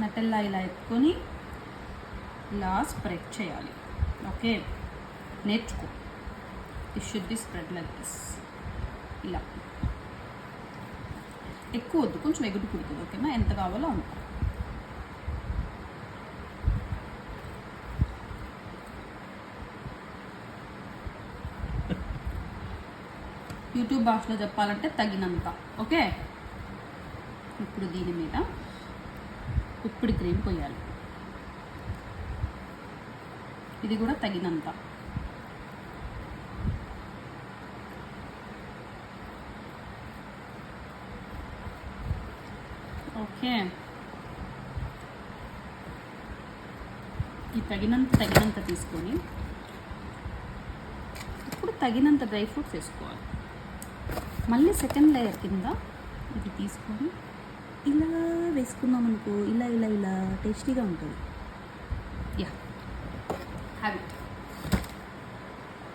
Nutella ఇలా ఎత్తుకొని ఇలా స్ప్రెడ్ చేయాలి. ఓకే, నేర్చుకో. It should be spread like this. ఇలా ఎక్కువ వద్దు, కొంచెం ఎగుడు కుడుతుంది. ఓకేనా, ఎంత కావాలో అంత. యూట్యూబ్ భాషలో చెప్పాలంటే తగినంత. ఓకే, ఇప్పుడు దీని మీద ఉప్పుడు క్రీమ్ పోయాలి. ఇది కూడా తగినంత. ఓకే, ఈ తగినంత తీసుకొని ఇప్పుడు తగినంత డ్రై ఫ్రూట్స్ వేసుకోవాలి. మళ్ళీ సెకండ్ లేయర్ కింద ఇది తీసుకొని ఇలా వేసుకున్నాం అనుకో, ఇలా ఇలా ఇలా టేస్టీగా ఉంటుంది. Yeah, have it.